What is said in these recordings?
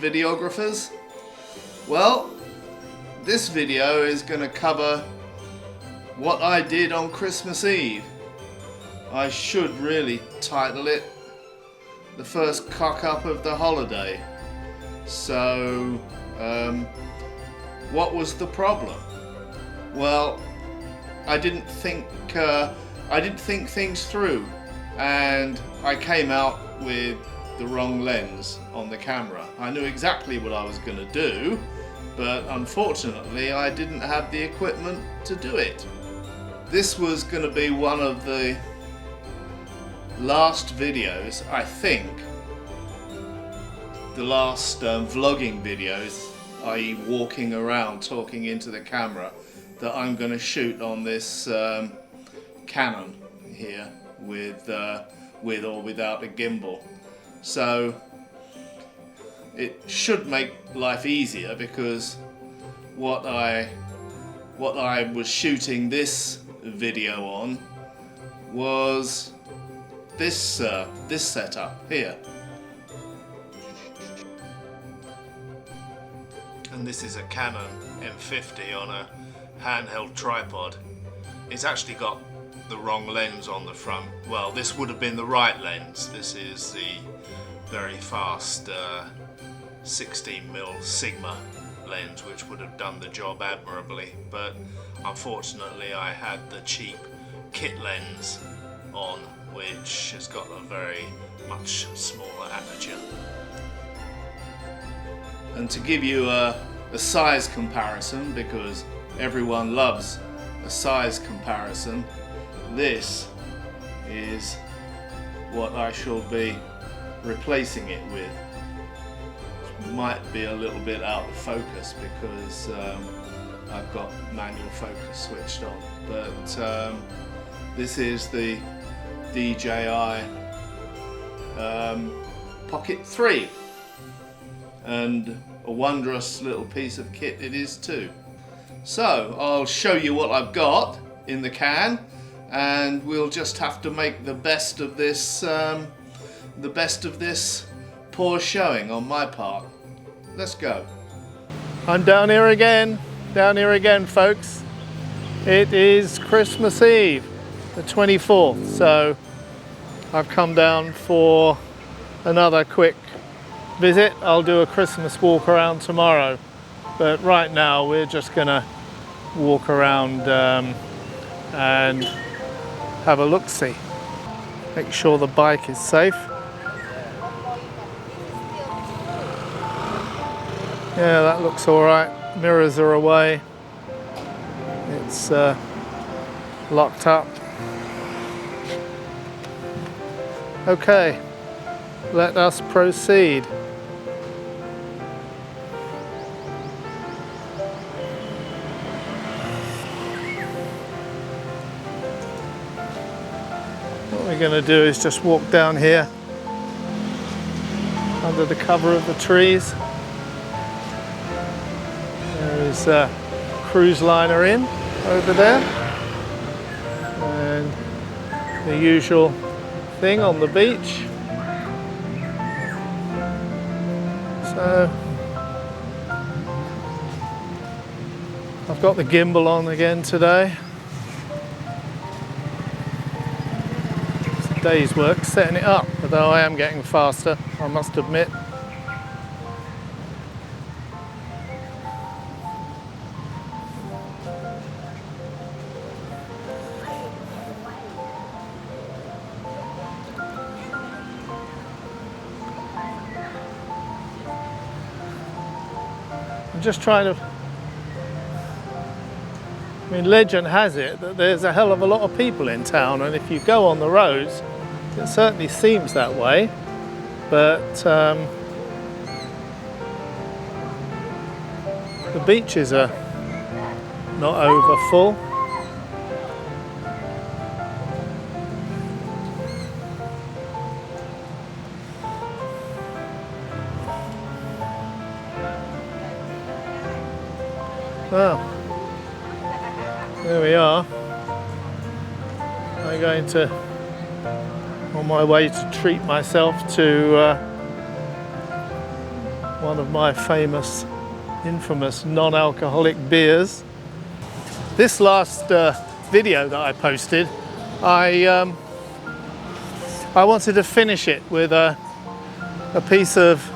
videographers? Well, this video is going to cover what I did on Christmas Eve. I should really title it The First Cock Up of the Holiday. So, what was the problem? Well, I didn't think things through, and I came out with the wrong lens on the camera. I knew exactly what I was going to do, but unfortunately I didn't have the equipment to do it. This was going to be one of the last videos, I think, the last vlogging videos, i.e. walking around talking into the camera, that I'm going to shoot on this Canon here with or without a gimbal. So it should make life easier, because what I was shooting this video on was this setup here. And this is a Canon M50 on a handheld tripod. It's actually got the wrong lens on the front. Well, this would have been the right lens. This is the very fast 16mm Sigma lens, which would have done the job admirably, but unfortunately I had the cheap kit lens on, which has got a very much smaller aperture. And to give you a size comparison, because everyone loves a size comparison, this is what I shall be replacing it with. Might be a little bit out of focus because I've got manual focus switched on, but this is the DJI Pocket 3, and a wondrous little piece of kit it is too. So I'll show you what I've got in the can, and we'll just have to make the best of this poor showing on my part. Let's go. I'm down here again, folks. It is Christmas Eve, the 24th, so I've come down for another quick visit. I'll do a Christmas walk around tomorrow, but right now we're just gonna walk around and have a look-see. Make sure the bike is safe. Yeah, that looks all right. Mirrors are away. It's locked up. Okay, let us proceed. What we're going to do is just walk down here under the cover of the trees. There is a cruise liner in over there, and the usual thing on the beach. So I've got the gimbal on again today. It's a day's work setting it up, although I am getting faster, I must admit. I'm just trying to, I mean, legend has it that there's a hell of a lot of people in town, and if you go on the roads, it certainly seems that way, but the beaches are not over full. Well, there we are. I'm going to, on my way to treat myself to one of my famous, infamous non-alcoholic beers. This last video that I posted, I wanted to finish it with a piece of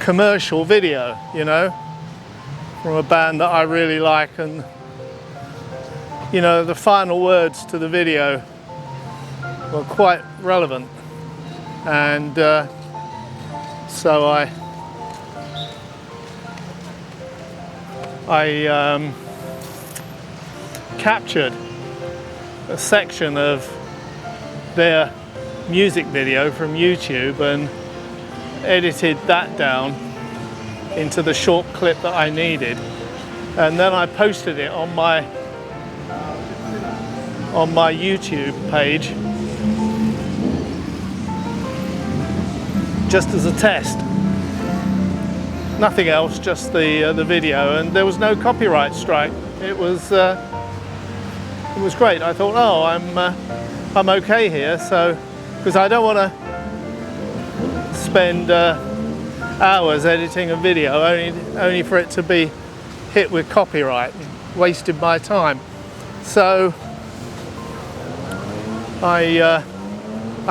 commercial video, you know, from a band that I really like, and you know, the final words to the video were quite relevant, and so I captured a section of their music video from YouTube and edited that down into the short clip that I needed, and then I posted it on my YouTube page just as a test. Nothing else, just the video, and there was no copyright strike. It was great. I thought, oh, I'm okay here, so because I don't want to spend hours editing a video only for it to be hit with copyright. Wasted my time. So I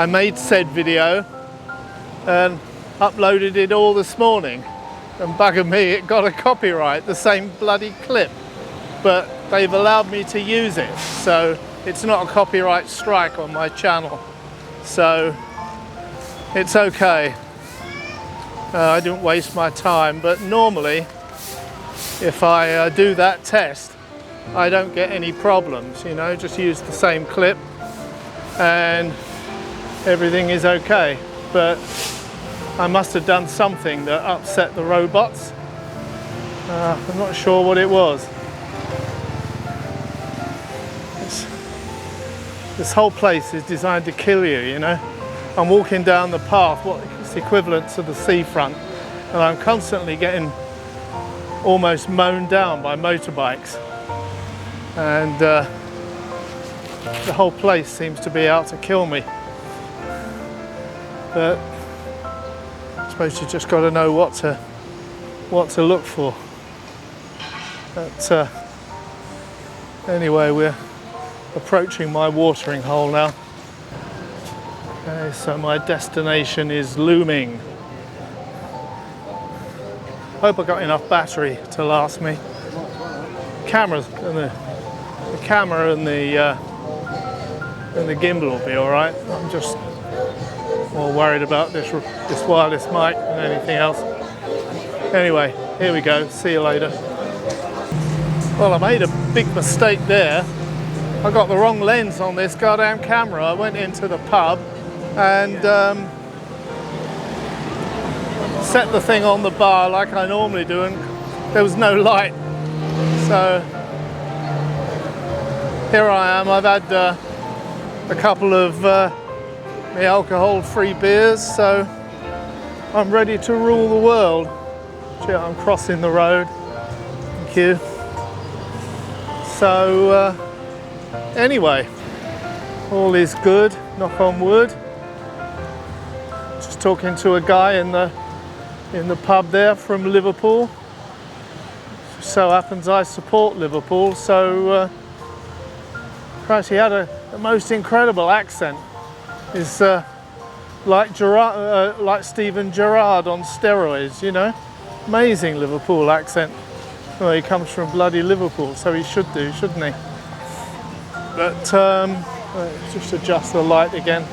made said video and uploaded it all this morning, and bugger me, it got a copyright, the same bloody clip, but they've allowed me to use it, so it's not a copyright strike on my channel, so it's okay. I didn't waste my time, but normally if I do that test I don't get any problems, you know, just use the same clip and everything is okay. But I must have done something that upset the robots. I'm not sure what it was. This whole place is designed to kill you, you know. I'm walking down the path, what's equivalent to the seafront, and I'm constantly getting almost mown down by motorbikes. And the whole place seems to be out to kill me. But I suppose you just got to know what to look for. But anyway, we're approaching my watering hole now. Okay, so my destination is looming. Hope I got enough battery to last me. Cameras and the camera and the gimbal will be all right. I'm just more worried about this wireless mic than anything else. Anyway, here we go. See you later. Well, I made a big mistake there. I got the wrong lens on this goddamn camera. I went into the pub and set the thing on the bar like I normally do, and there was no light. So here I am. I've had a couple of the alcohol-free beers, so I'm ready to rule the world. Gee, I'm crossing the road. Thank you. So anyway, all is good, knock on wood. Just talking to a guy in the pub there from Liverpool. So happens I support Liverpool, so Christ, he had a most incredible accent. It's like Steven Gerrard on steroids, you know. Amazing Liverpool accent. Well, he comes from bloody Liverpool, so he should do, shouldn't he? But just adjust the light again.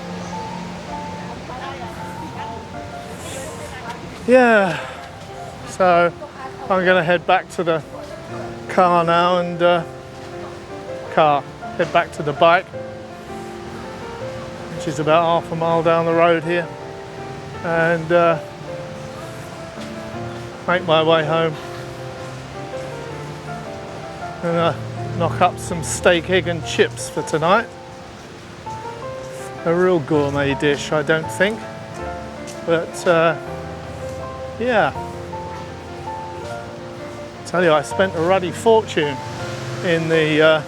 Yeah, so I'm going to head back to the car now and head back to the bike, which is about half a mile down the road here, and make my way home and knock up some steak, egg and chips for tonight. A real gourmet dish, I don't think, but yeah. I tell you, I spent a ruddy fortune in the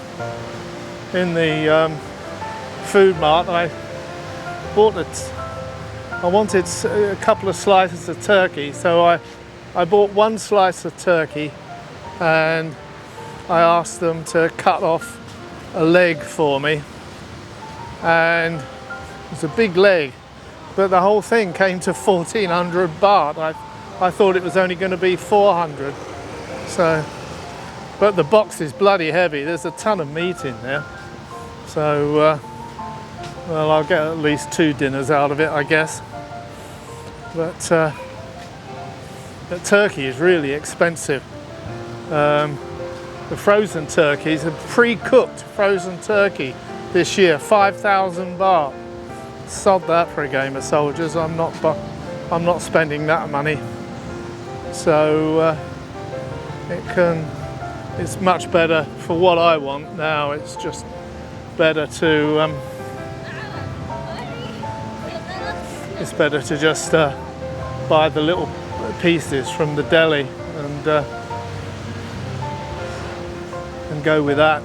food mart. I bought I wanted a couple of slices of turkey, so I bought one slice of turkey and I asked them to cut off a leg for me, and it was a big leg, but the whole thing came to 1,400 baht. I thought it was only going to be 400. So, but the box is bloody heavy. There's a ton of meat in there. So, well, I'll get at least 2 dinners out of it, I guess. But turkey is really expensive. The frozen turkeys, a pre-cooked frozen turkey this year, 5,000 baht. Sod that for a game of soldiers. I'm not spending that money. So it's much better for what I want now. It's just better to just buy the little pieces from the deli and go with that.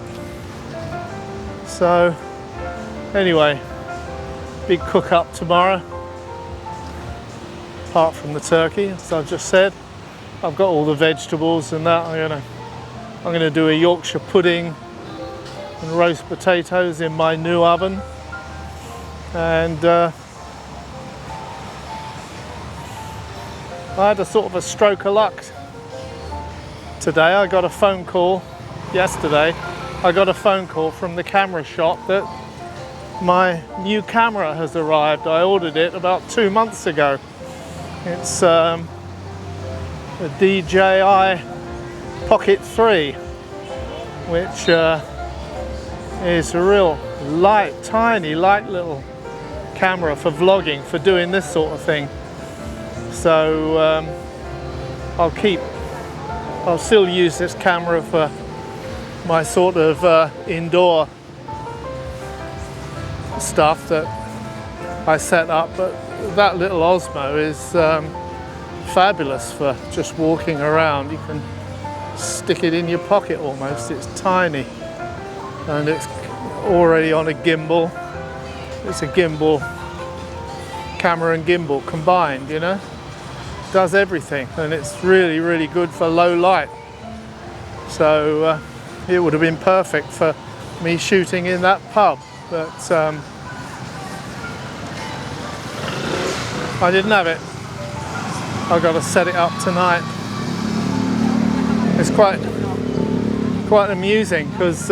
So anyway, big cook up tomorrow. Apart from the turkey, as I've just said, I've got all the vegetables and that. I'm gonna do a Yorkshire pudding and roast potatoes in my new oven. And I had a sort of a stroke of luck today. I got a phone call yesterday. I got a phone call from the camera shop that my new camera has arrived. I ordered it about 2 months ago. It's a DJI Pocket 3, which is a real light, tiny, light little camera for vlogging, for doing this sort of thing. So I'll still use this camera for my sort of indoor stuff that I set up, but that little Osmo is fabulous for just walking around. You can stick it in your pocket almost. It's tiny and it's already on a gimbal. It's a gimbal, camera and gimbal combined, you know. Does everything, and it's really, really good for low light. So it would have been perfect for me shooting in that pub, but I didn't have it. I've got to set it up tonight. It's quite amusing because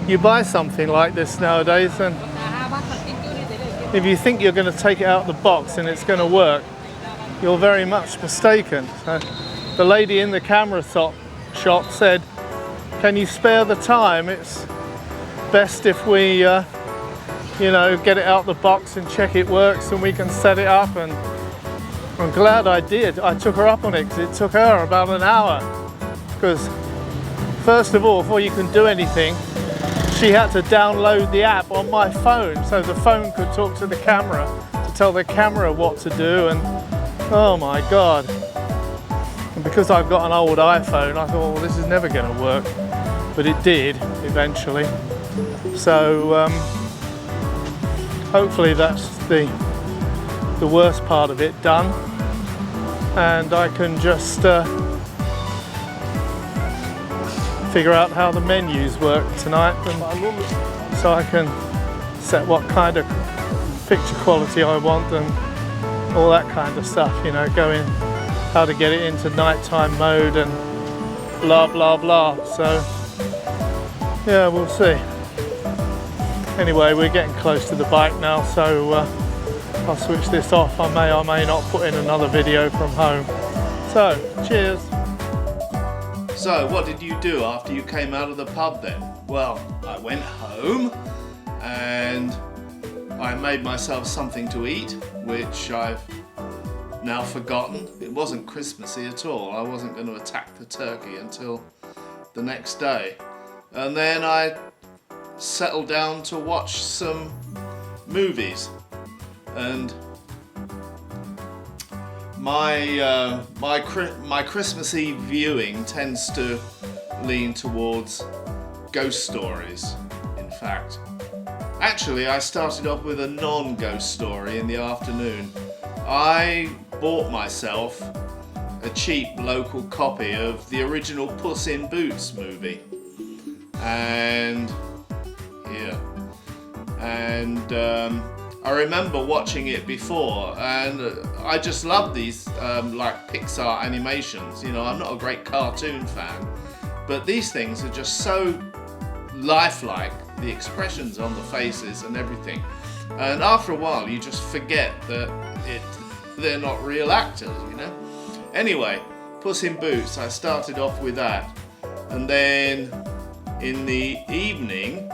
you buy something like this nowadays, and if you think you're going to take it out of the box and it's going to work, you're very much mistaken. The lady in the camera shop said, "Can you spare the time? It's best if we get it out of the box and check it works and we can set it up." And I'm glad I did. I took her up on it because it took her about an hour. Because first of all, before you can do anything, she had to download the app on my phone so the phone could talk to the camera to tell the camera what to do. And oh my God. And because I've got an old iPhone, I thought, well, this is never going to work. But it did eventually. So hopefully that's the worst part of it done, and I can just figure out how the menus work tonight, and so I can set what kind of picture quality I want and all that kind of stuff, you know, how to get it into nighttime mode and blah blah blah. So yeah, we'll see. Anyway, we're getting close to the bike now, so I'll switch this off. I may or may not put in another video from home. So, cheers. So, what did you do after you came out of the pub then? Well, I went home and I made myself something to eat, which I've now forgotten. It wasn't Christmassy at all. I wasn't going to attack the turkey until the next day. And then I settled down to watch some movies, and my Christmas Eve viewing tends to lean towards ghost stories, in fact, Actually, I started off with a non-ghost story in the afternoon. I bought myself a cheap local copy of the original Puss in Boots movie. And I remember watching it before, and I just love these like Pixar animations. You know, I'm not a great cartoon fan, but these things are just so lifelike, the expressions on the faces and everything. And after a while, you just forget that they're not real actors, you know. Anyway, Puss in Boots, I started off with that, and then in the evening,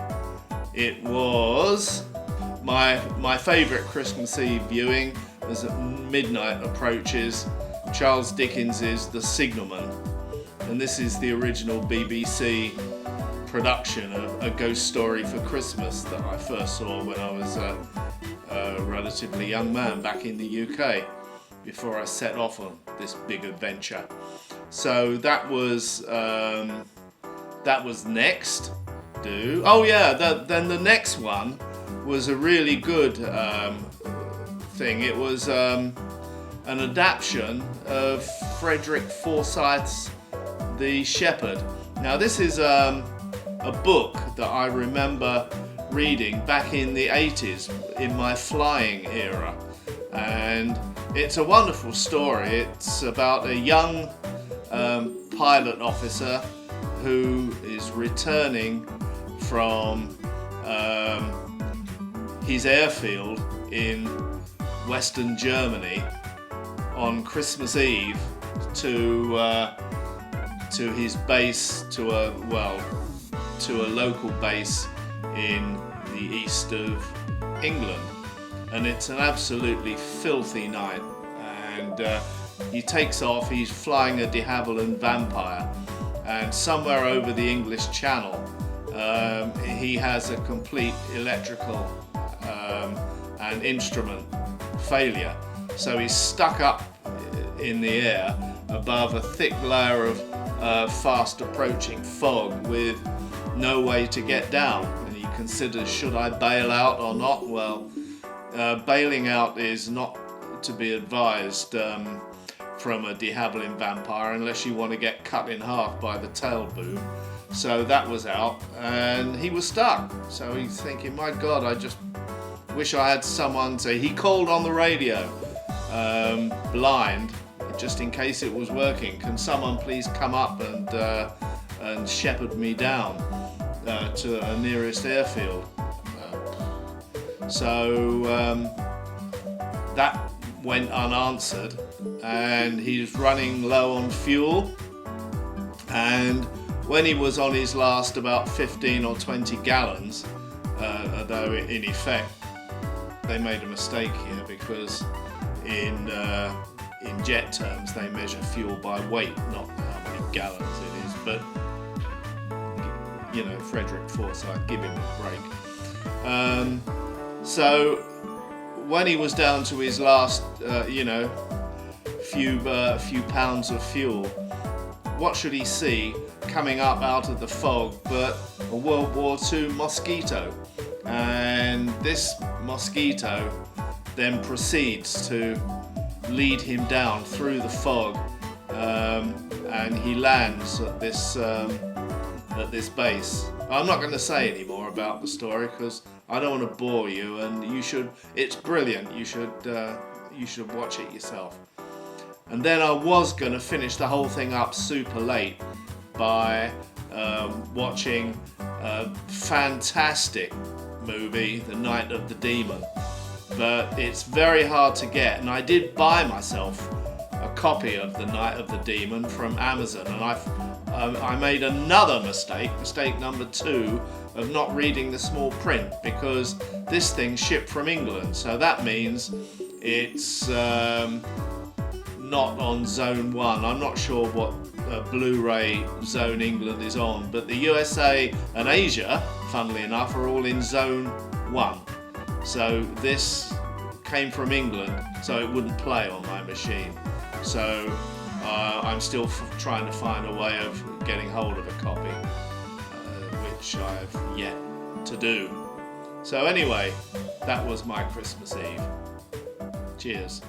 it was my favourite Christmas Eve viewing. As midnight approaches, Charles Dickens's The Signalman, and this is the original BBC production of A Ghost Story for Christmas that I first saw when I was a relatively young man back in the UK, before I set off on this big adventure. So that was next. Oh yeah, then the next one was a really good thing. It was an adaptation of Frederick Forsyth's The Shepherd. Now this is a book that I remember reading back in the 80s in my flying era, and it's a wonderful story. It's about a young pilot officer who is returning from his airfield in Western Germany on Christmas Eve to his base, to a local base in the east of England. And it's an absolutely filthy night, and he takes off. He's flying a de Havilland Vampire, and somewhere over the English Channel he has a complete electrical and instrument failure, so he's stuck up in the air above a thick layer of fast approaching fog with no way to get down, and he considers, should I bail out or not? Well, bailing out is not to be advised from a de Havilland Vampire unless you want to get cut in half by the tail boom. So that was out, and he was stuck. So he's thinking, my God, I just wish I had someone to... He called on the radio, blind, just in case it was working. Can someone please come up and shepherd me down to a nearest airfield? So that went unanswered, and he's running low on fuel, and when he was on his last about 15 or 20 gallons, though in effect they made a mistake here, because in jet terms they measure fuel by weight, not how many gallons it is. But you know, Frederick Forsyth, give him a break. So when he was down to his last, few pounds of fuel, what should he see coming up out of the fog but a World War II mosquito? And this mosquito then proceeds to lead him down through the fog, and he lands at this base. I'm not going to say any more about the story because I don't want to bore you, and you should. It's brilliant. You should watch it yourself. And then I was going to finish the whole thing up super late by watching a fantastic movie, The Night of the Demon. But it's very hard to get, and I did buy myself a copy of The Night of the Demon from Amazon, and I made another mistake number 2, of not reading the small print, because this thing shipped from England, so that means it's not on Zone 1. I'm not sure what Blu-ray Zone England is on, but the USA and Asia, funnily enough, are all in Zone 1. So this came from England, so it wouldn't play on my machine. So I'm still trying to find a way of getting hold of a copy, which I've yet to do. So anyway, that was my Christmas Eve. Cheers.